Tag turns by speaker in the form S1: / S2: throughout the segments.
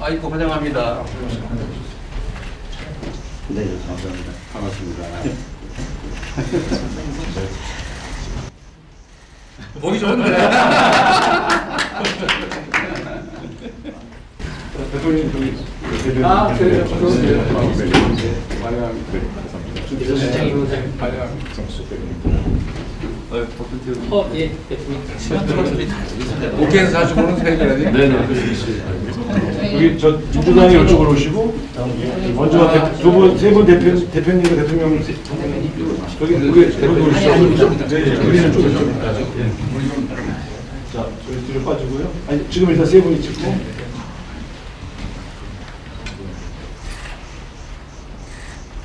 S1: 아이고 환영합니다.
S2: 네, 감사합니다. 반갑습니다.
S1: 보기 좋은데.
S3: 대표님 저기 대표님 환영합니다.
S1: 예. 국회에서 자주 보는 사이들이. 네네.
S3: 여기 저 민주당이 이쪽으로 오시고 먼저 세 분 대표님과 대통령 저기 오시죠. 네, 우리는 좀 자, 저희 뒤로 빠지고요. 아니 지금 일단 세 분이 찍고.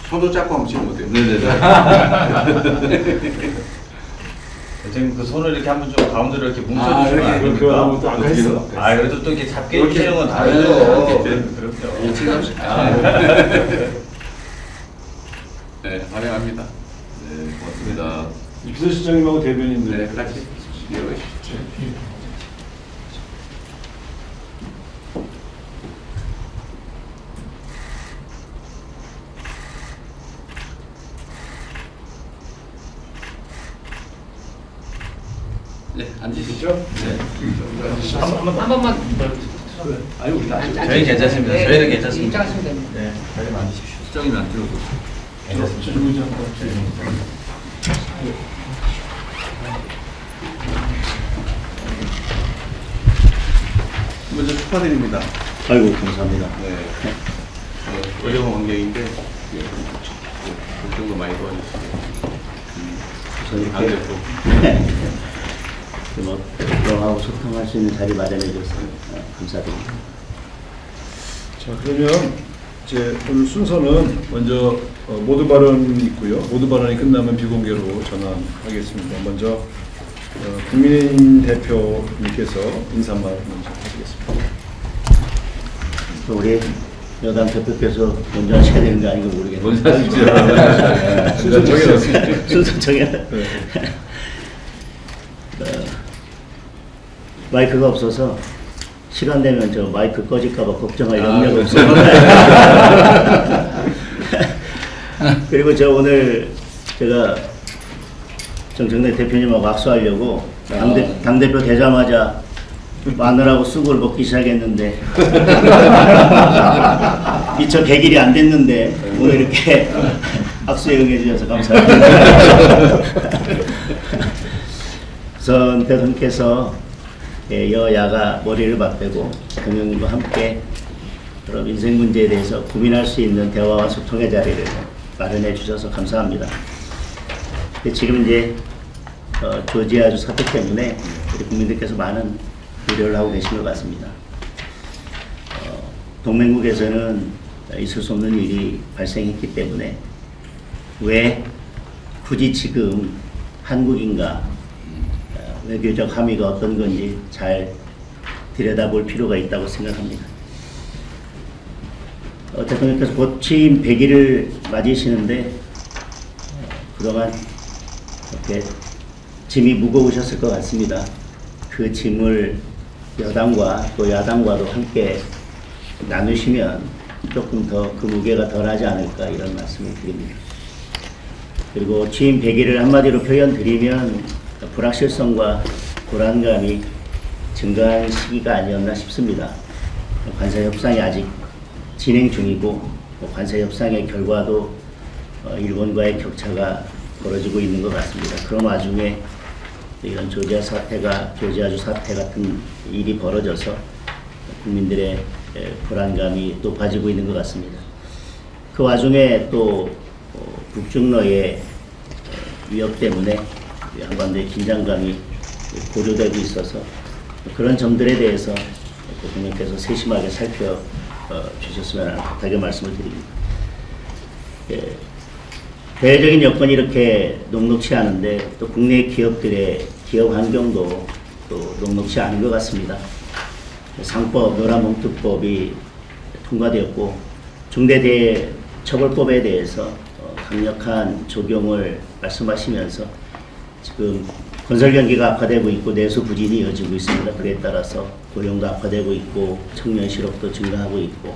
S1: 손도 잡고 한번 찍으면 어때요?
S2: 선생님 그 손을 이렇게 한번 좀 가운데로 이렇게 뭉쳐주시면 안
S3: 그거
S2: 됩니까?
S3: 너무 또안 했어.
S2: 아 그래도 또 이렇게 잡게
S1: 이렇게.
S2: 해주시는 건 다르죠. 그럼요.
S1: 네, 환영합니다.
S2: 네, 고맙습니다.
S3: 비서실장님하고 대변인들.
S1: 네, 같이 이어가십시오. 네, 앉으시죠. 네.
S4: 한 번만
S1: 아유, 우리 나
S2: 저희 괜찮습니다. 저희는 괜찮습니다.
S4: 입장하시면 됩니다.
S2: 네, 자리 만드십시오.
S1: 수정이 안 찍어도. 먼저 축하드립니다.
S2: 아이고 감사합니다.
S1: 네. 어려운 환경인데 걱정도 많이 도와주시고
S2: 우선
S1: 안
S2: 이렇게
S1: 됐고
S2: 뭐 대화하고 소통할 수 있는 자리 마련해 주셔서 감사드립니다.
S3: 자, 그러면 이제 오늘 순서는 먼저 모두 발언이 있고요. 모두 발언이 끝나면 비공개로 전환하겠습니다. 먼저 국민의힘 대표님께서 인사말 먼저 하시겠습니다.
S2: 우리 여당 대표께서 먼저 하셔야 되는 거 아닌가 모르겠네요.
S1: 먼저 하십시오.
S3: 순서 정해놨습니다.
S2: 순서 정해.
S3: 네.
S2: 마이크가 없어서 시간 되면 저 마이크 꺼질까봐 걱정할
S1: 아,
S2: 염려가
S1: 네.
S2: 없어요. 그리고 저 오늘 제가 정청래 대표님하고 악수하려고 당대표 되자마자 마늘하고 쑥을 먹기 시작했는데 미처 100일이 안 됐는데 오늘 이렇게 악수에 응해주셔서 감사합니다. 우선 대통령께서 여야가 머리를 맞대고 대통령님과 함께 그런 인생 문제에 대해서 고민할 수 있는 대화와 소통의 자리를 마련해 주셔서 감사합니다. 지금 이제 조지아주 사태 때문에 우리 국민들께서 많은 우려를 하고 계신 것 같습니다. 동맹국에서는 있을 수 없는 일이 발생했기 때문에 왜 굳이 지금 한국인가 외교적 함의가 어떤 건지 잘 들여다볼 필요가 있다고 생각합니다. 대통령께서 곧 취임 100일을 맞이시는데 그동안 이렇게 짐이 무거우셨을 것 같습니다. 그 짐을 여당과 또 야당과도 함께 나누시면 조금 더 그 무게가 덜하지 않을까 이런 말씀을 드립니다. 그리고 취임 100일을 한마디로 표현드리면 불확실성과 불안감이 증가한 시기가 아니었나 싶습니다. 관세 협상이 아직 진행 중이고 관세 협상의 결과도 일본과의 격차가 벌어지고 있는 것 같습니다. 그런 와중에 이런 조지아주 사태 같은 일이 벌어져서 국민들의 불안감이 높아지고 있는 것 같습니다. 그 와중에 또 북중러의 위협 때문에 한반도의 긴장감이 고조되고 있어서 그런 점들에 대해서 대통령께서 세심하게 살펴주셨으면 하는 부탁의 말씀을 드립니다. 대외적인 여건이 이렇게 녹록치 않은데 또 국내 기업들의 기업 환경도 또 녹록치 않은 것 같습니다. 상법, 노란봉투법이 통과되었고 중대재해처벌법에 대해서 강력한 적용을 말씀하시면서 지금 건설 경기가 악화되고 있고 내수 부진이 이어지고 있습니다. 그에 따라서 고용도 악화되고 있고 청년 실업도 증가하고 있고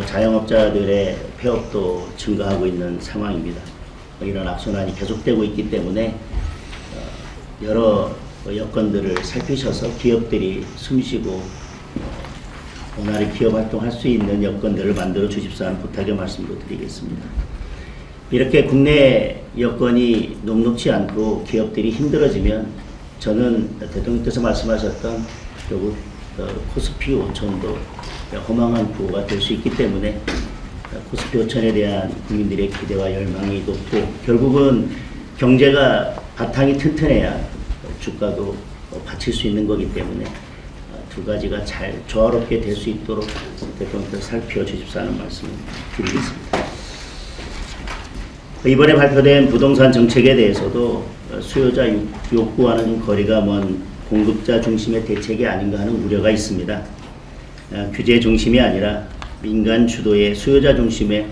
S2: 자영업자들의 폐업도 증가하고 있는 상황입니다. 이런 악순환이 계속되고 있기 때문에 여러 여건들을 살피셔서 기업들이 숨쉬고 원활히 기업 활동할 수 있는 여건들을 만들어 주십사 하는 부탁의 말씀도 드리겠습니다. 이렇게 국내 여건이 녹록지 않고 기업들이 힘들어지면 저는 대통령께서 말씀하셨던 결국 코스피 5천도 허망한 부호가 될 수 있기 때문에 코스피 5천에 대한 국민들의 기대와 열망이 높고 결국은 경제가 바탕이 튼튼해야 주가도 받칠 수 있는 거기 때문에 두 가지가 잘 조화롭게 될 수 있도록 대통령께서 살펴주십사 하는 말씀을 드리겠습니다. 이번에 발표된 부동산 정책에 대해서도 수요자 욕구와는 거리가 먼 공급자 중심의 대책이 아닌가 하는 우려가 있습니다. 규제 중심이 아니라 민간 주도의 수요자 중심의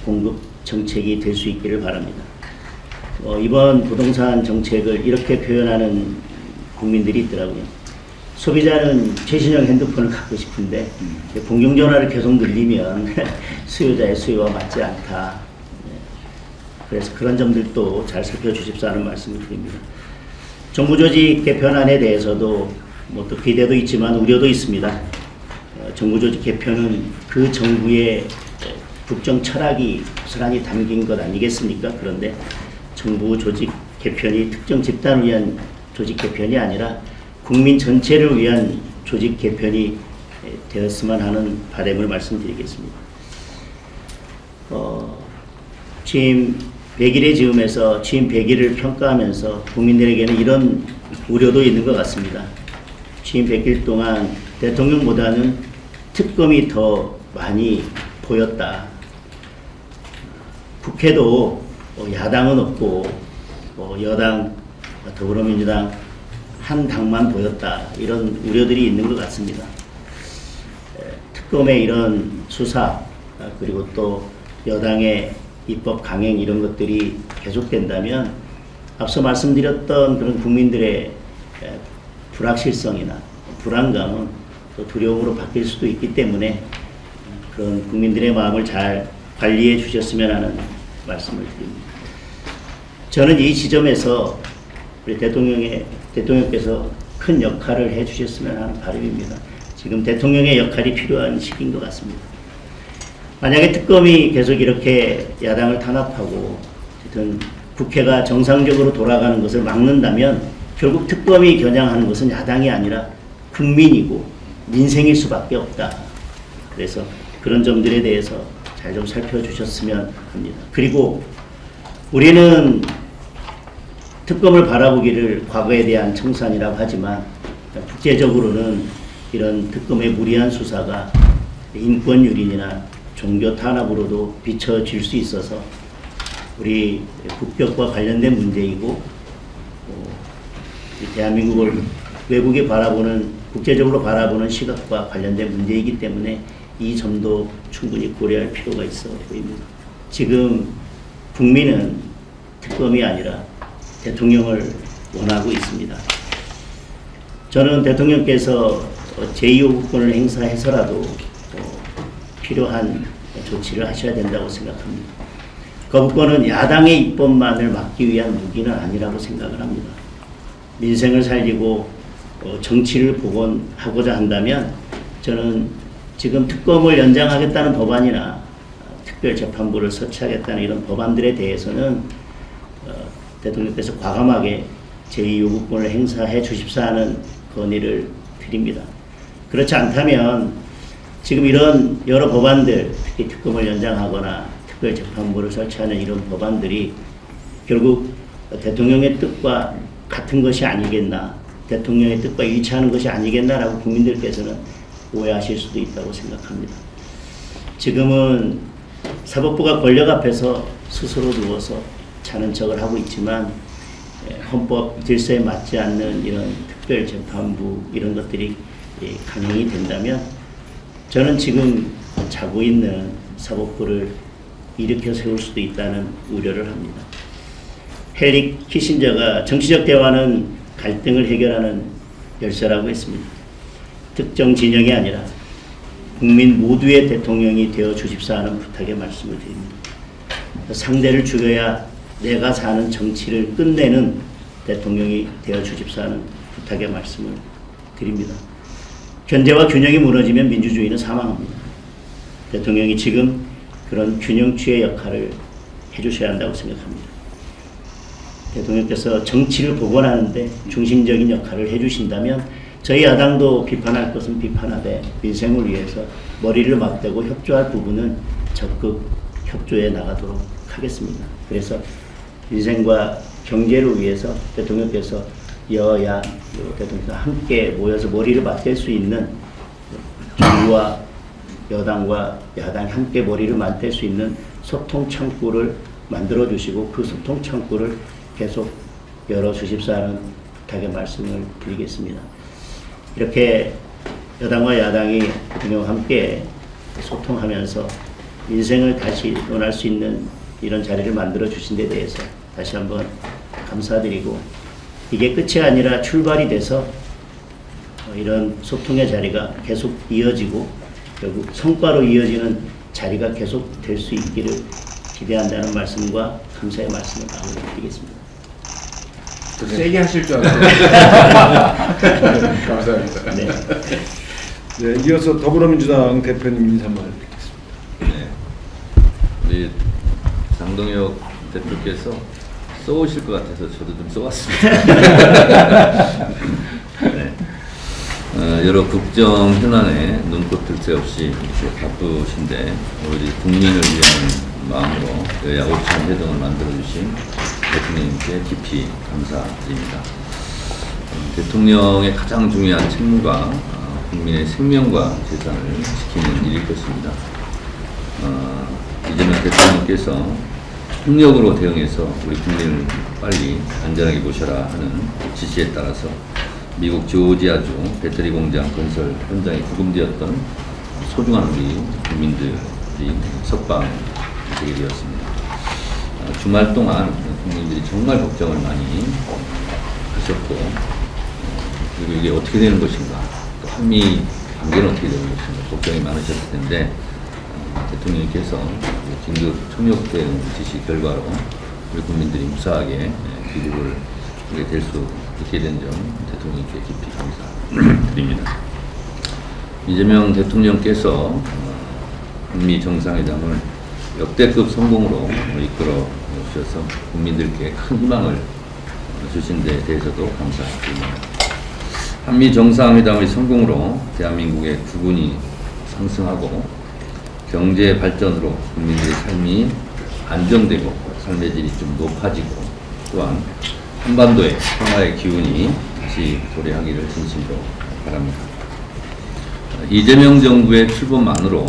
S2: 공급 정책이 될 수 있기를 바랍니다. 이번 부동산 정책을 이렇게 표현하는 국민들이 있더라고요. 소비자는 최신형 핸드폰을 갖고 싶은데 공중전화를 계속 늘리면 수요자의 수요와 맞지 않다. 그래서 그런 점들도 잘 살펴주십사 하는 말씀을 드립니다. 정부 조직 개편안에 대해서도 또 기대도 있지만 우려도 있습니다. 정부 조직 개편은 그 정부의 국정 철학이 고스란히 담긴 것 아니겠습니까? 그런데 정부 조직 개편이 특정 집단을 위한 조직 개편이 아니라 국민 전체를 위한 조직 개편이 되었으면 하는 바람을 말씀드리겠습니다. 취임 100일의 즈음에서 취임 100일을 평가하면서 국민들에게는 이런 우려도 있는 것 같습니다. 취임 100일 동안 대통령보다는 특검이 더 많이 보였다. 국회도 야당은 없고 여당 더불어민주당 한 당만 보였다. 이런 우려들이 있는 것 같습니다. 특검의 이런 수사 그리고 또 여당의 입법 강행 이런 것들이 계속된다면 앞서 말씀드렸던 그런 국민들의 불확실성이나 불안감은 또 두려움으로 바뀔 수도 있기 때문에 그런 국민들의 마음을 잘 관리해 주셨으면 하는 말씀을 드립니다. 저는 이 지점에서 우리 대통령께서 큰 역할을 해 주셨으면 하는 바람입니다. 지금 대통령의 역할이 필요한 시기인 것 같습니다. 만약에 특검이 계속 이렇게 야당을 탄압하고 어쨌든 국회가 정상적으로 돌아가는 것을 막는다면 결국 특검이 겨냥하는 것은 야당이 아니라 국민이고 민생일 수밖에 없다. 그래서 그런 점들에 대해서 잘 좀 살펴주셨으면 합니다. 그리고 우리는 특검을 바라보기를 과거에 대한 청산이라고 하지만 국제적으로는 이런 특검의 무리한 수사가 인권 유린이나 종교 탄압으로도 비춰질 수 있어서 우리 국격과 관련된 문제이고 대한민국을 외국이 바라보는 국제적으로 바라보는 시각과 관련된 문제이기 때문에 이 점도 충분히 고려할 필요가 있어 보입니다. 지금 국민은 특검이 아니라 대통령을 원하고 있습니다. 저는 대통령께서 제2요구권을 행사해서라도 필요한 조치를 하셔야 된다고 생각합니다. 거부권은 야당의 입법만을 막기 위한 무기는 아니라고 생각을 합니다. 민생을 살리고 정치를 복원하고자 한다면 저는 지금 특검을 연장하겠다는 법안이나 특별재판부를 설치하겠다는 이런 법안들에 대해서는 대통령께서 과감하게 제2요구권을 행사해 주십사 하는 건의를 드립니다. 그렇지 않다면 지금 이런 여러 법안들, 특히 특검을 연장하거나 특별재판부를 설치하는 이런 법안들이 결국 대통령의 뜻과 같은 것이 아니겠나, 대통령의 뜻과 일치하는 것이 아니겠나라고 국민들께서는 오해하실 수도 있다고 생각합니다. 지금은 사법부가 권력 앞에서 스스로 누워서 자는 척을 하고 있지만 헌법 질서에 맞지 않는 이런 특별재판부 이런 것들이 강행이 된다면 저는 지금 자고 있는 사법부를 일으켜 세울 수도 있다는 우려를 합니다. 헨리 키신저가 정치적 대화는 갈등을 해결하는 열쇠라고 했습니다. 특정 진영이 아니라 국민 모두의 대통령이 되어 주십사 하는 부탁의 말씀을 드립니다. 상대를 죽여야 내가 사는 정치를 끝내는 대통령이 되어 주십사 하는 부탁의 말씀을 드립니다. 견제와 균형이 무너지면 민주주의는 사망합니다. 대통령이 지금 그런 균형추의 역할을 해주셔야 한다고 생각합니다. 대통령께서 정치를 복원하는데 중심적인 역할을 해주신다면 저희 야당도 비판할 것은 비판하되 민생을 위해서 머리를 맞대고 협조할 부분은 적극 협조해 나가도록 하겠습니다. 그래서 민생과 경제를 위해서 대통령께서 여야 대통령과 함께 모여서 머리를 맞댈 수 있는 정부와 여당과 야당이 함께 머리를 맞댈 수 있는 소통 창구를 만들어 주시고 그 소통 창구를 계속 열어 주십사 하는 부탁의 말씀을 드리겠습니다. 이렇게 여당과 야당이 대통령과 함께 소통하면서 인생을 다시 논할 수 있는 이런 자리를 만들어 주신 데 대해서 다시 한번 감사드리고 이게 끝이 아니라 출발이 돼서 이런 소통의 자리가 계속 이어지고 결국 성과로 이어지는 자리가 계속 될 수 있기를 기대한다는 말씀과 감사의 말씀을 마무리드리겠습니다.
S4: 세게 하실 줄 알았어요. 감사합니다.
S2: 네.
S3: 네, 이어서 더불어민주당 대표님 인사말 듣겠습니다.
S5: 네. 우리 장동혁 대표께서 쏘실 것 같아서 저도 좀 쏘았습니다. 네. 여러 국정 현안에 눈꽃 들 새 없이 이렇게 바쁘신데 우리 국민을 위한 마음으로 여야 5차 회동을 만들어주신 대통령님께 깊이 감사드립니다. 대통령의 가장 중요한 책무가 국민의 생명과 재산을 지키는 일일 것입니다. 이재명 대통령께서 폭력으로 대응해서 우리 국민을 빨리 안전하게 모셔라 하는 지시에 따라서 미국 조지아주 배터리 공장 건설 현장에 구금되었던 소중한 우리 국민들이 석방되게 되었습니다. 주말 동안 국민들이 정말 걱정을 많이 하셨고 그리고 이게 어떻게 되는 것인가 또 한미 관계는 어떻게 되는 것인가 걱정이 많으셨을 텐데 대통령께서 긴급 총력 대응 지시 결과로 우리 국민들이 무사하게 귀국을 하게 될 수 있게 된 점 대통령께 깊이 감사드립니다. 이재명 대통령께서 한미 정상회담을 역대급 성공으로 이끌어 주셔서 국민들께 큰 희망을 주신 데 대해서도 감사드립니다. 한미 정상회담의 성공으로 대한민국의 국운이 상승하고 경제 발전으로 국민들의 삶이 안정되고 삶의 질이 좀 높아지고 또한 한반도의 평화의 기운이 다시 도래하기를 진심으로 바랍니다. 이재명 정부의 출범만으로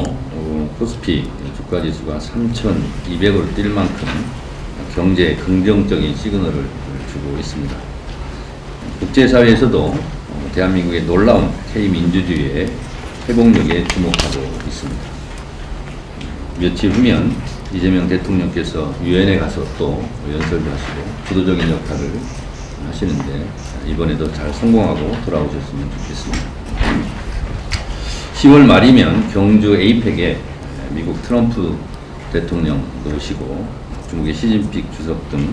S5: 코스피 주가지수가 3,200을 뛸 만큼 경제에 긍정적인 시그널을 주고 있습니다. 국제사회에서도 대한민국의 놀라운 K민주주의의 회복력에 주목하고 있습니다. 며칠 후면 이재명 대통령께서 유엔에 가서 또 연설도 하시고 주도적인 역할을 하시는데 이번에도 잘 성공하고 돌아오셨으면 좋겠습니다. 10월 말이면 경주 에이펙에 미국 트럼프 대통령 모시고 중국의 시진핑 주석 등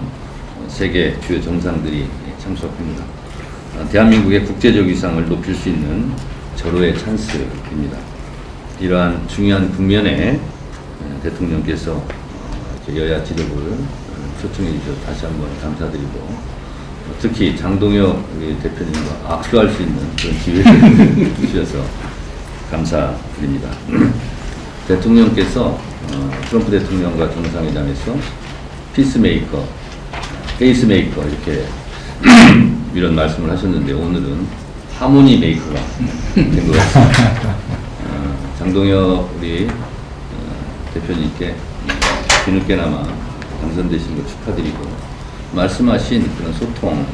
S5: 세계 주요 정상들이 참석합니다. 대한민국의 국제적 위상을 높일 수 있는 절호의 찬스입니다. 이러한 중요한 국면에 대통령께서 여야 지도부를 초청해 주셔서 다시 한번 감사드리고 특히 장동혁 대표님과 악수할 수 있는 그런 기회를 주셔서 감사드립니다. 대통령께서 트럼프 대통령과 정상회담에서 피스메이커, 페이스메이커 이렇게 이런 말씀을 하셨는데 오늘은 하모니 메이커가 된 것 같습니다. 장동혁 우리 대표님께 뒤늦게나마 당선되신 거 축하드리고 말씀하신 그런 소통,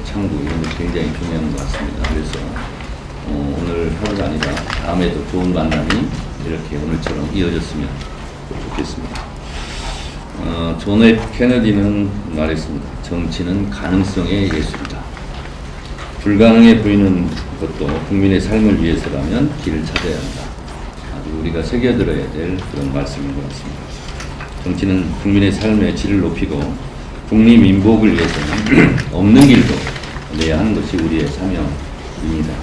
S5: 창구 이런 게 굉장히 중요한 것 같습니다. 그래서 오늘 하루가 아니라 다음에도 좋은 만남이 이렇게 오늘처럼 이어졌으면 좋겠습니다. 존 F 케네디는 말했습니다. 정치는 가능성의 예술이다. 불가능해 보이는 것도 국민의 삶을 위해서라면 길을 찾아야 한다. 아주 우리가 새겨들어야 될 그런 말씀인 것 같습니다. 정치는 국민의 삶의 질을 높이고 국리민복을 위해서는 없는 길도 내야 하는 것이 우리의 사명입니다.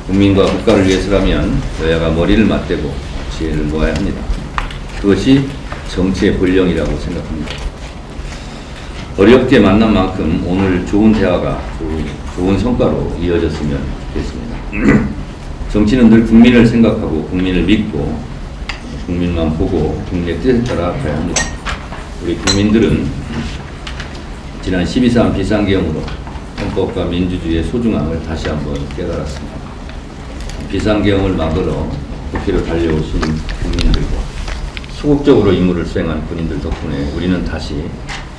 S5: 국민과 국가를 위해서라면 여야가 머리를 맞대고 지혜를 모아야 합니다. 그것이 정치의 본령이라고 생각합니다. 어렵게 만난 만큼 오늘 좋은 대화가 좋은 성과로 이어졌으면 좋겠습니다. 정치는 늘 국민을 생각하고 국민을 믿고 국민만 보고 국민의 뜻에 따라 가야 합니다. 우리 국민들은 지난 12.3 비상계엄으로 헌법과 민주주의의 소중함을 다시 한번 깨달았습니다. 비상계엄을 막으러 국회로 달려오신 국민들과 소극적으로 임무를 수행한 군인들 덕분에 우리는 다시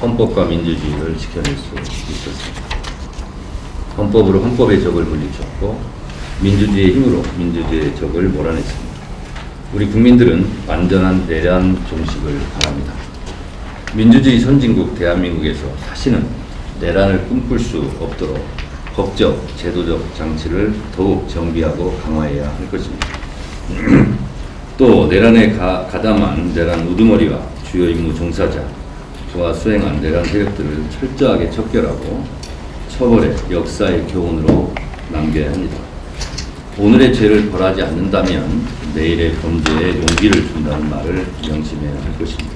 S5: 헌법과 민주주의를 지켜낼 수 있었습니다. 헌법으로 헌법의 적을 물리쳤고 민주주의의 힘으로 민주주의의 적을 몰아냈습니다. 우리 국민들은 완전한 내란 종식을 바랍니다. 민주주의 선진국 대한민국에서 다시는 내란을 꿈꿀 수 없도록 법적, 제도적 장치를 더욱 정비하고 강화해야 할 것입니다. 또 내란에 가담한 내란 우두머리와 주요 임무 종사자와 수행한 내란 세력들을 철저하게 척결하고 처벌의 역사의 교훈으로 남겨야 합니다. 오늘의 죄를 벌하지 않는다면 내일의 범죄에 용기를 준다는 말을 명심해야 할 것입니다.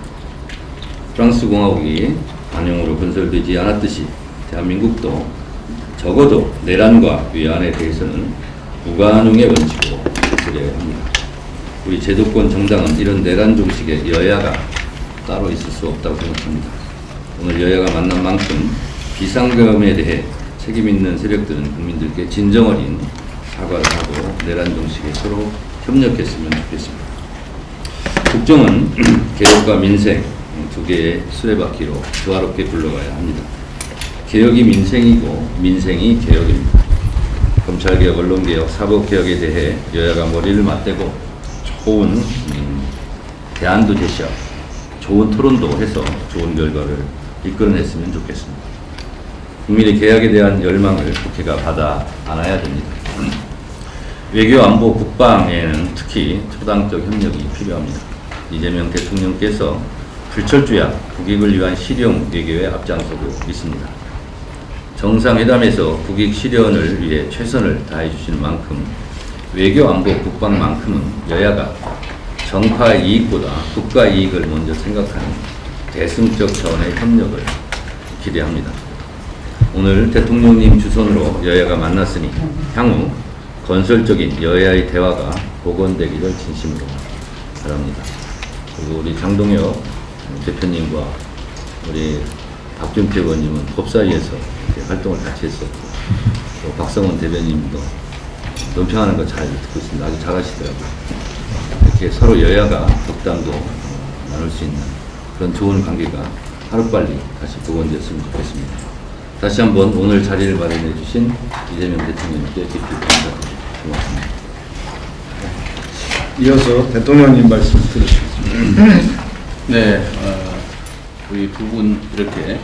S5: 프랑스 공화국이 관용으로 건설되지 않았듯이 대한민국도 적어도 내란과 위안에 대해서는 무관용의 원칙으로 지켜야 합니다. 우리 제도권 정당은 이런 내란 종식의 여야가 따로 있을 수 없다고 생각합니다. 오늘 여야가 만난 만큼 비상계엄에 대해 책임 있는 세력들은 국민들께 진정 어린 사과를 하고 내란 종식에 서로 협력했으면 좋겠습니다. 국정은 개혁과 민생 두 개의 수레바퀴로 조화롭게 굴러가야 합니다. 개혁이 민생이고 민생이 개혁입니다. 검찰개혁, 언론개혁, 사법개혁에 대해 여야가 머리를 맞대고 좋은 대안도 제시하고 좋은 토론도 해서 좋은 결과를 이끌어냈으면 좋겠습니다. 국민의 개혁에 대한 열망을 국회가 받아 안아야 됩니다. 외교, 안보, 국방에는 특히 초당적 협력이 필요합니다. 이재명 대통령께서 불철주야 국익을 위한 실용 외교에 앞장서고 있습니다. 정상회담에서 국익 실현을 위해 최선을 다해 주시는 만큼 외교, 안보, 국방만큼은 여야가 정파 이익보다 국가 이익을 먼저 생각하는 대승적 차원의 협력을 기대합니다. 오늘 대통령님 주선으로 여야가 만났으니 향후 건설적인 여야의 대화가 복원되기를 진심으로 바랍니다. 그리고 우리 장동혁 대표님과 우리 박준표 의원님은 법사위에서 활동을 같이 했었고 또 박성원 대변인도 논평하는 거 잘 듣고 있습니다. 아주 잘하시더라고요. 이렇게 서로 여야가 덕담도 나눌 수 있는 그런 좋은 관계가 하루빨리 다시 복원되었으면 좋겠습니다. 다시 한번 오늘 자리를 마련해 주신 이재명 대통령님께 깊이 감사드립니다. 고맙습니다.
S3: 이어서 대통령님 말씀 들으시겠습니다.
S1: 네, 우리 두 분 이렇게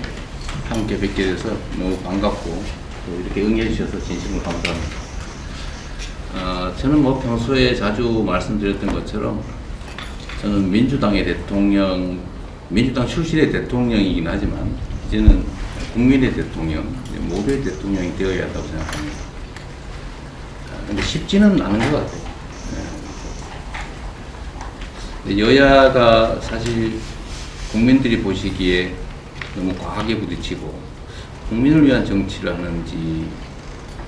S1: 함께 뵙게 돼서 너무 반갑고 또 이렇게 응해 주셔서 진심으로 감사합니다. 저는 뭐 평소에 자주 말씀드렸던 것처럼 저는 민주당 출신의 대통령이긴 하지만 이제는 국민의 대통령, 모두의 대통령이 되어야 한다고 생각합니다. 근데 쉽지는 않은 것 같아요. 네. 여야가 사실 국민들이 보시기에 너무 과하게 부딪히고 국민을 위한 정치를 하는지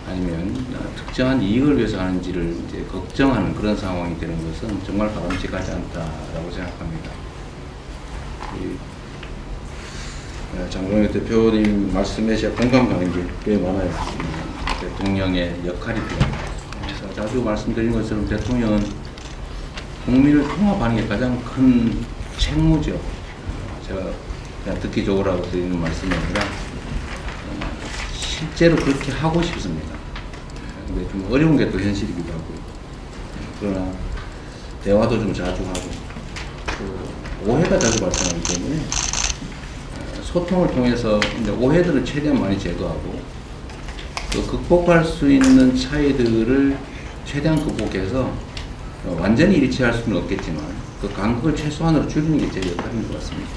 S1: 아니면 특정한 이익을 위해서 하는지를 이제 걱정하는 그런 상황이 되는 것은 정말 바람직하지 않다라고 생각합니다.
S3: 장동혁 대표님 말씀에 제가 공감 가는 게 꽤 많아요.
S1: 대통령의 역할이 필요합니다. 그래서 자주 말씀드린 것처럼 대통령은 국민을 통합하는 게 가장 큰 책무죠. 제가 그냥 듣기 좋으라고 드리는 말씀이 아니라 실제로 그렇게 하고 싶습니다. 근데 좀 어려운 게 또 현실이기도 하고요. 그러나 대화도 좀 자주 하고 또 오해가 자주 발생하기 때문에 소통을 통해서 이제 오해들을 최대한 많이 제거하고 또 극복할 수 있는 차이들을 최대한 극복해서 완전히 일치할 수는 없겠지만 그 간극을 최소한으로 줄이는 게 제 역할인 것 같습니다.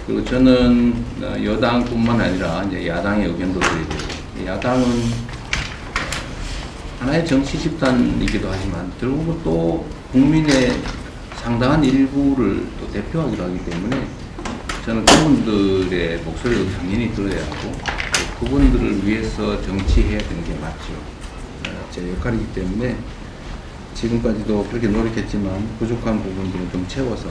S1: 그리고 저는 여당뿐만 아니라 이제 야당의 의견도 드리고, 야당은 하나의 정치 집단이기도 하지만 결국은 또 국민의 상당한 일부를 또 대표하기도 하기 때문에 저는 그분들의 목소리를 당연히 들어야 하고 그분들을 위해서 정치해야 되는 게 맞죠. 제 역할이기 때문에 지금까지도 그렇게 노력했지만 부족한 부분들을 좀 채워서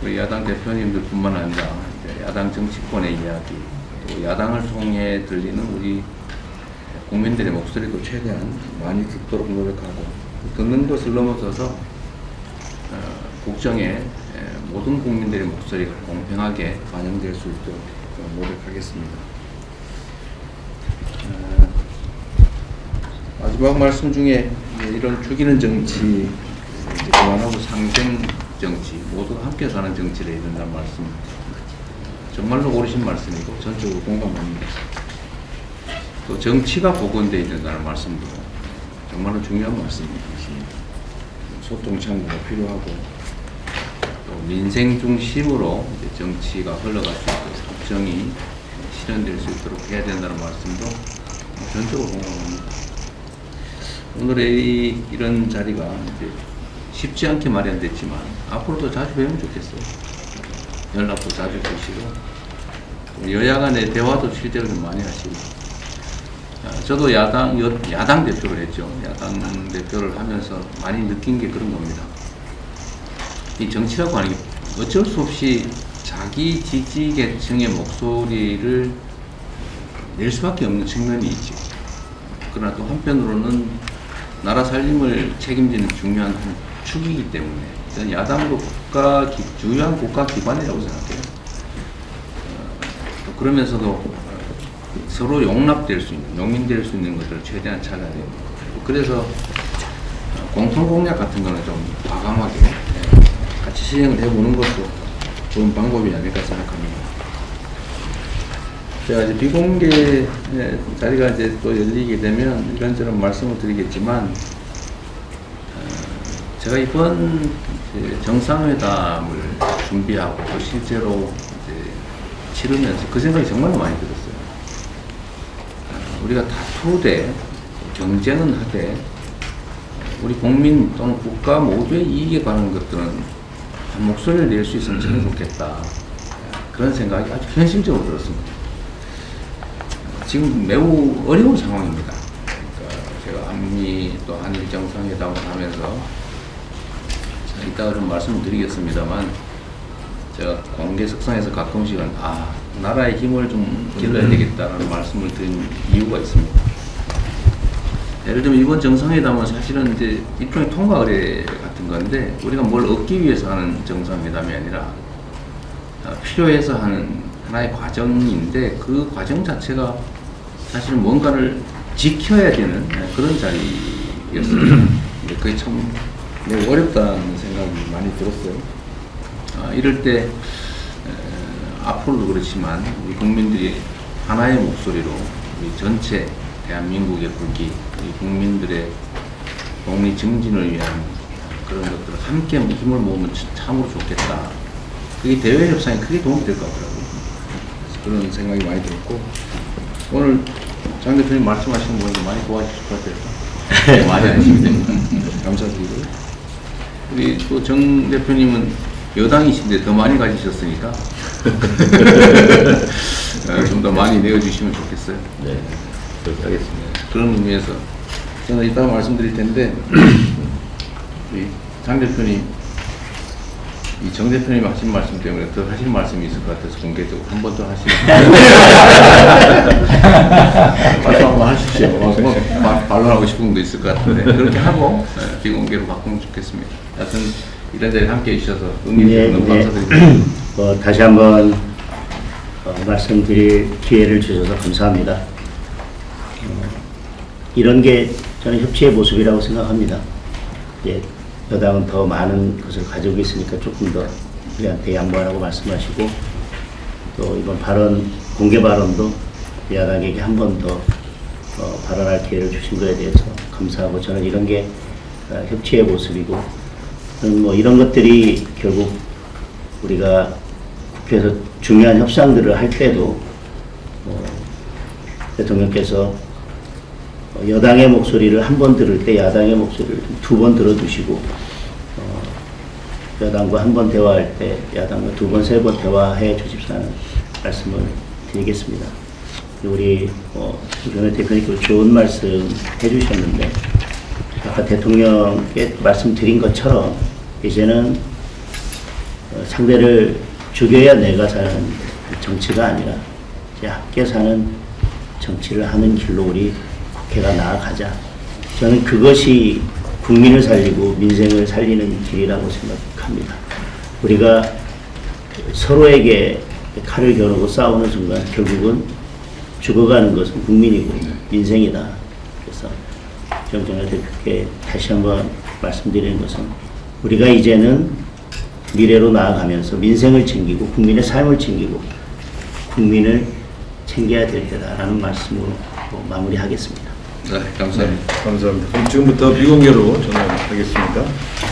S1: 우리 야당 대표님들뿐만 아니라 야당 정치권의 이야기, 또 야당을 통해 들리는 우리 국민들의 목소리도 최대한 많이 듣도록 노력하고 듣는 것을 넘어서서 국정에 모든 국민들의 목소리가 공평하게 반영될 수 있도록 노력하겠습니다. 마지막 말씀 중에 이런 죽이는 정치 이제 그만하고 상생 정치, 모두가 함께 사는 정치를 해야 된다는 말씀, 정말로 옳으신 말씀이고 전적으로 공감합니다. 또 정치가 복원되어야 된다는 말씀도 정말로 중요한 말씀입니다. 소통 창구가 필요하고 또 민생 중심으로 이제 정치가 흘러갈 수 있도록 국정이 실현될 수 있도록 해야 된다는 말씀도 전적으로 공감합니다. 오늘의 이런 자리가 이제 쉽지 않게 마련됐지만 앞으로도 자주 뵈면 좋겠어요. 연락도 자주 주시고 여야 간의 대화도 실제로 좀 많이 하시고, 저도 야당 대표를 했죠. 야당 대표를 하면서 많이 느낀 게 그런 겁니다. 이 정치라고 하는 게 어쩔 수 없이 자기 지지 계층의 목소리를 낼 수밖에 없는 측면이 있죠. 그러나 또 한편으로는 나라 살림을 책임지는 중요한 한 축이기 때문에 저는 야당도 주요한 국가 기관이라고 생각해요. 또 그러면서도 서로 용납될 수 있는, 용인될 수 있는 것들을 최대한 찾아야 됩니다. 그래서 공통 공약 같은 거는 좀 과감하게 같이 시행을 해보는 것도 좋은 방법이 아닐까 생각합니다. 제가 이제 비공개 자리가 이제 또 열리게 되면 이런저런 말씀을 드리겠지만, 제가 이번 정상회담을 준비하고 또 실제로 이제 치르면서 그 생각이 정말 많이 들었어요. 우리가 다투되 경쟁은 하되 우리 국민 또는 국가 모두의 이익에 관한 것들은 한 목소리를 낼 수 있으면 참 좋겠다. 그런 생각이 아주 현실적으로 들었습니다. 지금 매우 어려운 상황입니다. 그러니까 제가 한미 또 한일 정상회담을 하면서 이따가 좀 말씀을 드리겠습니다만, 제가 공개석상에서 가끔씩은 나라의 힘을 좀 길러야 되겠다라는 말씀을 드린 이유가 있습니다. 예를 들면 이번 정상회담은 사실은 이제 일종의 통과의례 같은 건데, 우리가 뭘 얻기 위해서 하는 정상회담이 아니라 필요해서 하는 하나의 과정인데, 그 과정 자체가 사실은 뭔가를 지켜야 되는 그런 자리였어요. 그게 참 매우 어렵다는 생각이 많이 들었어요. 이럴 때 앞으로도 그렇지만 우리 국민들이 하나의 목소리로 우리 전체 대한민국의 국기, 우리 국민들의 독립 증진을 위한 그런 것들을 함께 힘을 모으면 참으로 좋겠다. 그게 대외 협상에 크게 도움이 될 것 같더라고요. 그런 생각이 많이 들었고, 오늘 장 대표님 말씀하시는 거 많이 도와주실 것 같아요. 많이 하시면 됩니다. 감사드리고요. 우리 또 정 대표님은 여당이신데 더 많이 가지셨으니까 좀 더 많이 내어주시면 좋겠어요.
S5: 네, 그렇게 하겠습니다.
S1: 그런 의미에서 저는 이따가 말씀드릴 텐데, 우리 장 대표님, 이 정 대표님 하신 말씀 때문에 더 하실 말씀이 있을 것 같아서 공개적으로 한 번 더 하시면 말씀 한번 하십시오. 반론하고 싶은 거 있을 것 같은데 그렇게 하고 비공개로 바꾸면 좋겠습니다. 하여튼 이런 자리에 함께해 주셔서 의미 있게 너무 감사드립니다.
S2: 다시 한번 말씀드릴 기회를 주셔서 감사합니다. 이런 게 저는 협치의 모습이라고 생각합니다. 여당은 더 많은 것을 가지고 있으니까 조금 더 우리한테 양보하라고 말씀하시고, 또 이번 발언, 공개 발언도 야당에게 한 번 더 발언할 기회를 주신 것에 대해서 감사하고 저는 이런 게 협치의 모습이고 저는 뭐 이런 것들이 결국 우리가 국회에서 중요한 협상들을 할 때도 대통령께서 여당의 목소리를 한 번 들을 때 야당의 목소리를 두 번 들어주시고 여당과 한 번 대화할 때 야당과 두 번, 세 번 대화해 주십사는 말씀을 드리겠습니다. 우리 김종현 대표님께서 좋은 말씀 해주셨는데 아까 대통령께 말씀드린 것처럼 이제는 상대를 죽여야 내가 사는 정치가 아니라 이제 함께 사는 정치를 하는 길로 우리 국회가 나아가자. 저는 그것이 국민을 살리고 민생을 살리는 길이라고 생각합니다. 우리가 서로에게 칼을 겨누고 싸우는 순간 결국은 죽어가는 것은 국민이고 민생이다. 그래서 정청래 대표께 다시 한번 말씀드리는 것은 우리가 이제는 미래로 나아가면서 민생을 챙기고 국민의 삶을 챙기고 국민을 챙겨야 될 때다라는 말씀으로 마무리하겠습니다.
S1: 네, 감사합니다.
S4: 감사합니다. 그럼 지금부터 비공개로 전화하겠습니다.